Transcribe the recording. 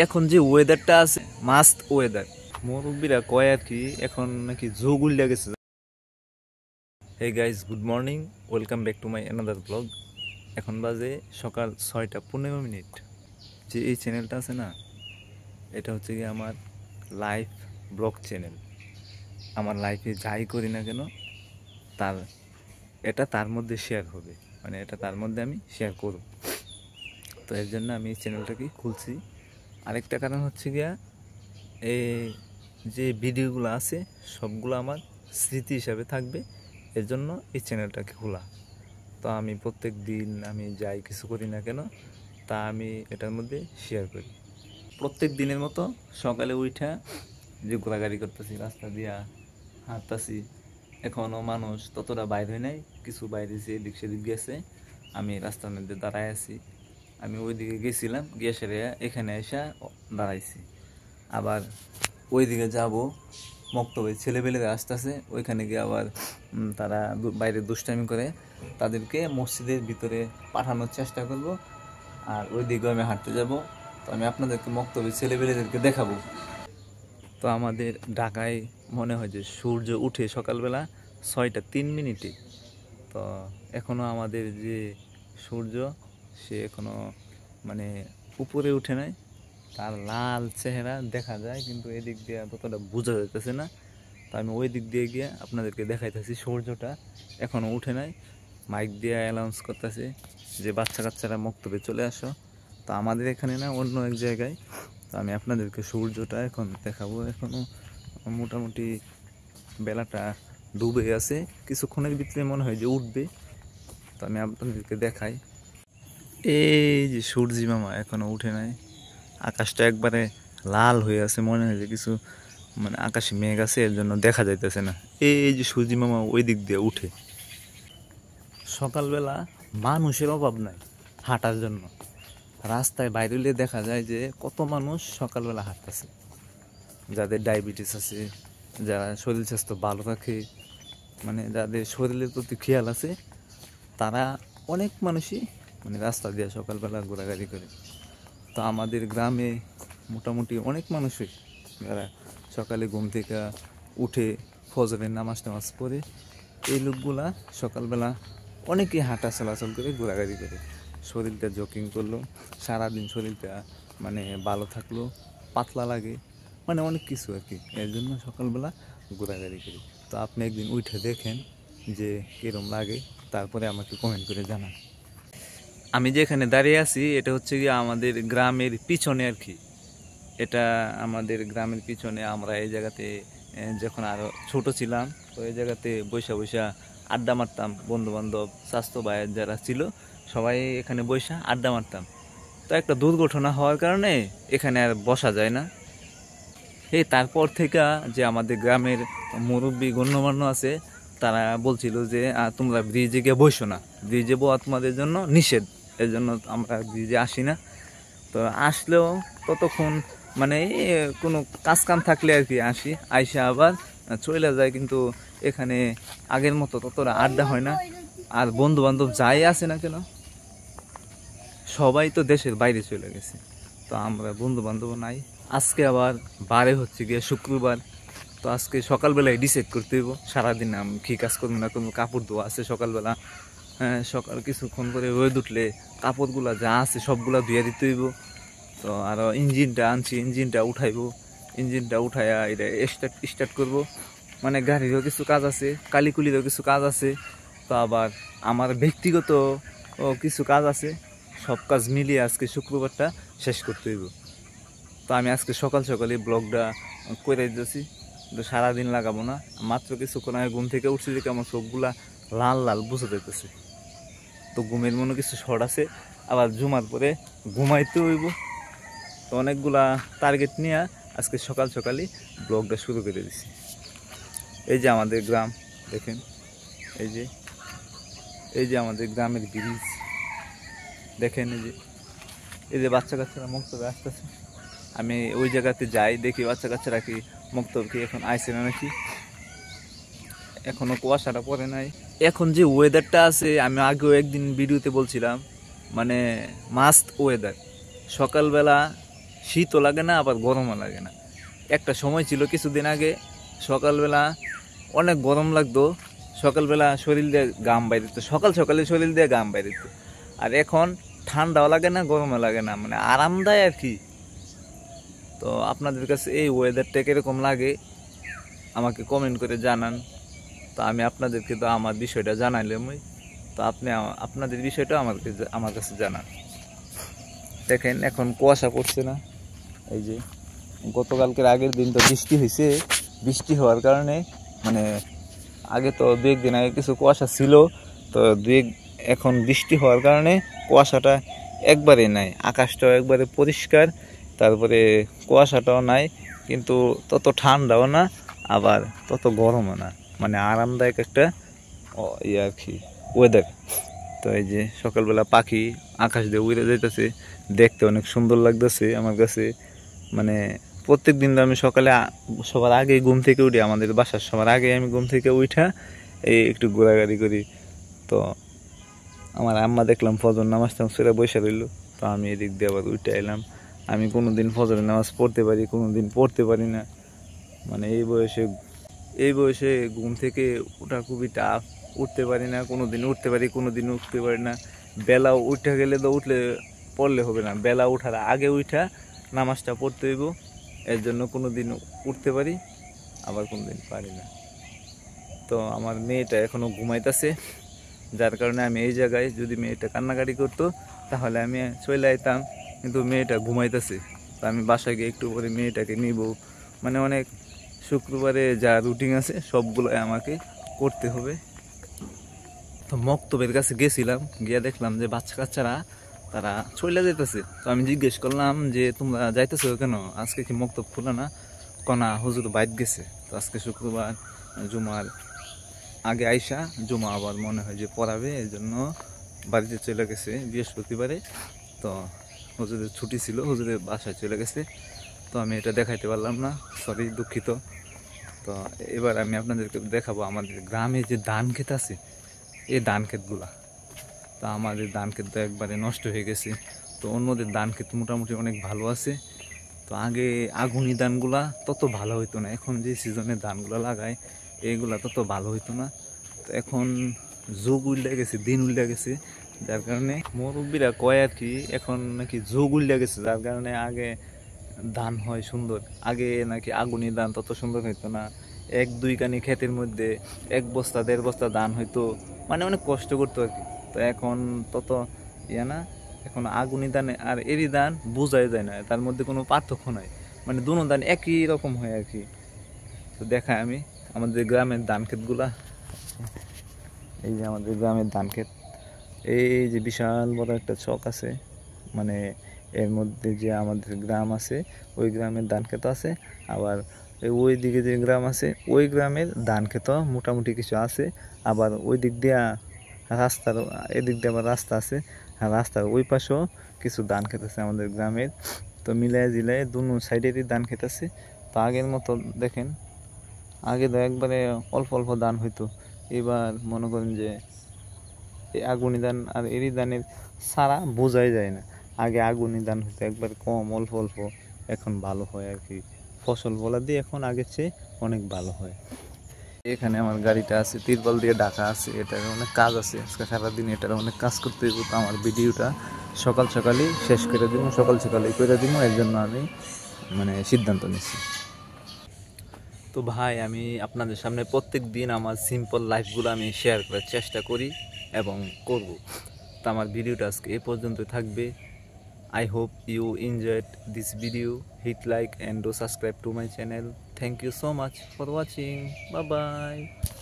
এখন যে ওয়েদারটা আছে মাস্ট ওয়েদার, মুরব্বীরা কয় আর কি এখন নাকি যোগ উল্লে গেছে। Hey guys, good morning, welcome back to my another blog. এখন বাজে সকাল 6টা 15 মিনিট। যে এই চ্যানেলটা আছে না, এটা হচ্ছে কি আমার লাইফ ব্লগ চ্যানেল। আমার লাইফে যাই করি না কেন তার এটা তার মধ্যে শেয়ার হবে, মানে এটা তার মধ্যে আমি শেয়ার করব। তো এর জন্য আমি এই চ্যানেলটাকে খুলছি। আরেকটা কারণ হচ্ছে গিয়া এই যে ভিডিওগুলো আছে সবগুলো আমার স্মৃতি হিসাবে থাকবে, এর জন্য এই চ্যানেলটাকে খোলা। তো আমি প্রত্যেক দিন আমি যাই কিছু করি না কেন তা আমি এটার মধ্যে শেয়ার করি। প্রত্যেক দিনের মতো সকালে উঠা যে ঘোরাঘুরি করতেছি, রাস্তা দিয়া হাঁটতেছি। এখনও মানুষ ততটা বাইর হয় নাই, কিছু বাইরেছে, এদিক সেদিক গেছে। আমি রাস্তার মধ্যে দাঁড়ায় আছি। আমি ওইদিকে গেছিলাম, গিয়ে সেরে এখানে এসে দাঁড়াইছি। আবার ওইদিকে যাব, মক্তবে ছেলেপেলেরা আসতেছে, ওইখানে গিয়ে আবার তারা বাইরে দুষ্টামি করে, তাদেরকে মসজিদের ভিতরে পাঠানোর চেষ্টা করব। আর ওইদিকেও আমি হাঁটতে যাব। তো আমি আপনাদেরকে মক্তবে ছেলেপেলেদেরকে দেখাবো। তো আমাদের ঢাকায় মনে হয় যে সূর্য উঠে সকালবেলা 6টা 3 মিনিটে। তো এখনও আমাদের যে সূর্য সে এখনও মানে উপরে উঠে নাই, তার লাল চেহারা দেখা যায়, কিন্তু এদিক দিয়ে ততটা বোঝা যাইতেছে না। তো আমি ওই দিক দিয়ে গিয়ে আপনাদেরকে দেখাইতেছি সূর্যটা এখনও উঠে নাই। মাইক দিয়ে অ্যানাউন্স করতেছে যে বাচ্চা কাচ্চারা মক্তবে চলে আসো। তো আমাদের এখানে না, অন্য এক জায়গায়। তো আমি আপনাদেরকে সূর্যটা এখন দেখাবো। এখনও মোটামুটি বেলাটা ডুবে আছে, কিছুক্ষণের ভিতরে মনে হয় যে উঠবে। তো আমি আপনাদেরকে দেখাই। এই যে সূর্যি মামা এখনো উঠে নাই, আকাশটা একবারে লাল হয়ে আছে, মনে হয় যে কিছু মানে আকাশে মেঘ আছে, এর জন্য দেখা যাইতেছে না। এই যে সূর্যি মামা ওই দিক দিয়ে উঠে। সকালবেলা মানুষের অভাব নাই হাঁটার জন্য। রাস্তায় বাইরে দেখা যায় যে কত মানুষ সকালবেলা হাঁটতেছে। যাদের ডায়াবেটিস আছে, যারা শরীর স্বাস্থ্য ভালো রাখে, মানে যাদের শরীরের প্রতি খেয়াল আছে, তারা অনেক মানুষই মানে রাস্তা দিয়ে সকালবেলা ঘোরাঘুরি করে। তো আমাদের গ্রামে মোটামুটি অনেক মানুষই যারা সকালে ঘুম থেকে উঠে ফজরের নামাজ টামাজ পড়ে, এই লোকগুলা সকালবেলা অনেকেই হাঁটা চলাচল করে ঘোরাঘুরি করে। শরীরটা জগিং করলো, সারাদিন শরীরটা মানে ভালো থাকলো, পাতলা লাগে, মানে অনেক কিছু আর কি। এর জন্য সকালবেলা ঘোরাঘুরি করি। তো আপনি একদিন উঠে দেখেন যে কীরকম লাগে, তারপরে আমাকে কমেন্ট করে জানান। আমি যেখানে দাঁড়িয়ে আছি এটা হচ্ছে গিয়ে আমাদের গ্রামের পিছনে আর কি। এটা আমাদের গ্রামের পিছনে। আমরা এই জায়গাতে যখন আরও ছোট ছিলাম, তো এই জায়গাতে বৈশা বৈশা আড্ডা মারতাম। বন্ধু বান্ধব, স্বাস্থ্য ভাইয়ের যারা ছিল সবাই এখানে বৈশা আড্ডা মারতাম। তো একটা দুর্ঘটনা হওয়ার কারণে এখানে আর বসা যায় না। তারপর থেকে যে আমাদের গ্রামের মুরব্বী গণ্যমান্য আছে, তারা বলছিল যে তোমরা ব্রিজে গিয়ে বসো না, ব্রিজে বসা তোমাদের জন্য নিষেধ। এর জন্য আমরা ব্রিজে আসি না। তো আসলেও ততক্ষণ মানে কোনো কাজ কাম থাকলে আর কি আসি, আইসা আবার চলে যায়। কিন্তু এখানে আগের মতো ততটা আড্ডা হয় না। আর বন্ধু বান্ধব যাই আসে না কেন সবাই তো দেশের বাইরে চলে গেছে। তো আমরা বন্ধু বান্ধব নাই। আজকে আবার বারে হচ্ছে গিয়ে শুক্রবার। তো আজকে সকালবেলায় ডিসাইড করতে হইব সারাদিন আমি কী কাজ করবো না করবো। কাপড় ধোয়া আছে সকালবেলা, সকাল কিছুক্ষণ করে রোদ উঠলে কাপড়গুলা যা আছে সবগুলা ধুয়ে দিতে হইব। তো আরও ইঞ্জিনটা আনছি, ইঞ্জিনটা উঠাইবো, ইঞ্জিনটা উঠাইয়া এটা স্টার্ট করবো। মানে গাড়িরও কিছু কাজ আছে, কালিকুলিরও কিছু কাজ আছে। তো আবার আমার ব্যক্তিগত কিছু কাজ আছে। সব কাজ মিলিয়ে আজকে শুক্রবারটা শেষ করতে হইব। তো আমি আজকে সকাল সকালে ব্লগটা করে দিতেছি। তো সারাদিন লাগাবো না, মাত্র কিছুক্ষণ আগে ঘুম থেকে উঠছি দেখে আমার চোখগুলা লাল লাল বুঝে যেতেছে। তো ঘুমের মনে কিছু শর্ট আছে, আবার জুমার পরে ঘুমাইতে হইব। তো অনেকগুলা টার্গেট নিয়ে আজকে সকাল সকালই ব্লগটা শুরু করে দিছি। এই যে আমাদের গ্রাম দেখেন, এই যে আমাদের গ্রামের ব্রিজ দেখেন। এই যে বাচ্চা কাচ্চারা মক্তবে আসতেছে। আমি ওই জায়গাতে যাই, দেখি বাচ্চা কাচ্চারা কি মক্তবে কি এখন আইসে না নাকি, এখনো কুয়াশাটা পড়ে নাই। এখন যে ওয়েদারটা আছে, আমি আগেও একদিন ভিডিওতে বলছিলাম, মানে মাস্ট ওয়েদার। সকালবেলা শীতও লাগে না আবার গরমও লাগে না। একটা সময় ছিল কিছুদিন আগে সকালবেলা অনেক গরম লাগতো, সকালবেলা শরীর দিয়ে ঘাম বাইরিত, সকাল সকালে শরীর দিয়ে ঘাম বাইরিত। আর এখন ঠান্ডাও লাগে না গরমও লাগে না, মানে আরামদায় আর কি। তো আপনাদের কাছে এই ওয়েদারটা কীরকম লাগে আমাকে কমেন্ট করে জানান। তো আমি আপনাদেরকে তো আমার বিষয়টা জানাইলামই, তো আপনি আপনাদের বিষয়টা আমার কাছে জানান। দেখেন এখন কুয়াশা পড়ছে না, এই যে গতকালকের আগের দিন তো বৃষ্টি হয়েছে, বৃষ্টি হওয়ার কারণে মানে আগে তো 2-1 দিন আগে কিছু কুয়াশা ছিল, তো এখন বৃষ্টি হওয়ার কারণে কুয়াশাটা একবারে নাই, আকাশটাও একবারে পরিষ্কার, তারপরে কুয়াশাটাও নাই, কিন্তু তত ঠান্ডাও না আবার তত গরমও না, মানে আরামদায়ক একটা ইয়ে আর কি ওয়েদার। তো এই যে সকালবেলা পাখি আকাশ দিয়ে উড়ে যাইতেছে, দেখতে অনেক সুন্দর লাগতেছে আমার কাছে। মানে প্রত্যেক দিন আমি সকালে সবার আগে ঘুম থেকে উঠি, আমাদের বাসার সবার আগে আমি ঘুম থেকে উঠা এই একটু ঘোরাঘুরি করি। তো আমার আম্মা দেখলাম ফজর নামাজ সেটা বসে রইল, তো আমি এদিক দিয়ে আবার উঠে এলাম। আমি কোনো দিন ফজরের নামাজ পড়তে পারি, কোনো দিন পড়তে পারি না, মানে এই বয়সে ঘুম থেকে ওঠা খুবই টাফ। উঠতে পারি না, কোনো দিন উঠতে পারি, কোনো দিন উঠতে পারি না। বেলা উঠে গেলে তো পড়লে হবে না, বেলা উঠার আগে উঠা নামাজটা পড়তে হইব, এর জন্য কোনো দিন উঠতে পারি আবার কোনো দিন পারি না। তো আমার মেয়েটা এখনও ঘুমাইতেছে, যার কারণে আমি এই জায়গায়, যদি মেয়েটা কান্নাকাটি করতো তাহলে আমি চলে আইতাম, কিন্তু মেয়েটা ঘুমাইতেছে। তো আমি বাসায় গিয়ে একটু পরে মেয়েটাকে নিব, মানে অনেক শুক্রবারে যা রুটিন আছে সবগুলোই আমাকে করতে হবে। তো মক্তবের কাছে গেছিলাম, গিয়ে দেখলাম যে বাচ্চা কাচ্চারা তারা চলে যাইতেছে। তো আমি জিজ্ঞেস করলাম যে তোমরা যাইতেছো কেন, আজকে কি মক্তব খোলা না? কনা হুজুর বাইট গেছে, তো আজকে শুক্রবার, জুমার আগে আইসা জুমা আবার মনে হয় যে পড়াবে, এই জন্য বাড়িতে চলে গেছে বৃহস্পতিবারে। তো হুজুরের ছুটি ছিল, হুজুরের বাসায় চলে গেছে। তো আমি এটা দেখাইতে পারলাম না, সরি, দুঃখিত। তো এবার আমি আপনাদেরকে দেখাবো আমাদের গ্রামে যে ধান ক্ষেত আছে, এই ধান ক্ষেতগুলা। তা আমাদের ধান ক্ষেত তো একবারে নষ্ট হয়ে গেছে, তো অন্যদের ধান ক্ষেত মোটামুটি অনেক ভালো আছে। তো আগে আগুনি ধানগুলা তত ভালো হইতো না, এখন যে সিজনে ধানগুলো লাগায় এইগুলা তত ভালো হইতো না। তো এখন যোগ উল্টে গেছে, দিন উল্টে গেছে, যার কারণে মুরব্বীরা কয় আর কি এখন নাকি যোগ উল্টে গেছে, যার কারণে আগে ধান হয় সুন্দর। আগে নাকি আগুনি ধান তত সুন্দর হইতো না, 1-2 কানি ক্ষেতের মধ্যে 1 বস্তা 1.5 বস্তা ধান হইতো, মানে অনেক কষ্ট করতো আর কি। তো এখন তত না, এখন আগুনি ধান আর এরি ধান বোঝাই যায় না, তার মধ্যে কোনো পার্থক্য নাই, মানে দুনো ধান একই রকম হয় আর কি। তো দেখায় আমি আমাদের গ্রামের ধান ক্ষেতগুলা, এই যে আমাদের গ্রামের ধান ক্ষেত, এই যে বিশাল বড় একটা চক আছে, মানে এর মধ্যে যে আমাদের গ্রাম আছে ওই গ্রামের ধান ক্ষেত আছে, আবার ওই দিকে যে গ্রাম আছে ওই গ্রামের ধান ক্ষেত মোটামুটি কিছু আছে, আবার ওই দিক দিয়া রাস্তার এদিক দিয়ে আবার রাস্তা আছে, আর রাস্তার ওই পাশেও কিছু ধান ক্ষেত আছে আমাদের গ্রামের। তো মিলাই জিলাই দুনো সাইডেরই ধান ক্ষেত আছে। তো আগের মতো দেখেন, আগে তো একবারে অল্প অল্প ধান হইতো, এবার মনে করেন যে এই আগুনি ধান আর এরি ধানের সারা বোঝাই যায় না। আগে আগুনি ধান হইতো একবার কম অল্প অল্প, এখন ভালো হয় আর কি, ফসল বলা দিয়ে এখন আগের চেয়ে অনেক ভালো হয়। এখানে আমার গাড়িটা আছে, তিরপল দিয়ে ঢাকা আছে, এটার অনেক কাজ আছে, আজকে সারাদিন এটার অনেক কাজ করতে হইব। তো আমার ভিডিওটা সকাল সকালই শেষ করে দিব, সকাল সকালই করে দিব, এর জন্য আমি মানে সিদ্ধান্ত নিচ্ছি। তো ভাই আমি আপনাদের সামনে প্রত্যেক দিন আমার সিম্পল লাইফগুলো আমি শেয়ার করার চেষ্টা করি এবং করব। তো আমার ভিডিওটা আজকে এ পর্যন্ত থাকবে। I hope you enjoyed this video. Hit like and do subscribe to my channel. Thank you so much for watching. Bye bye.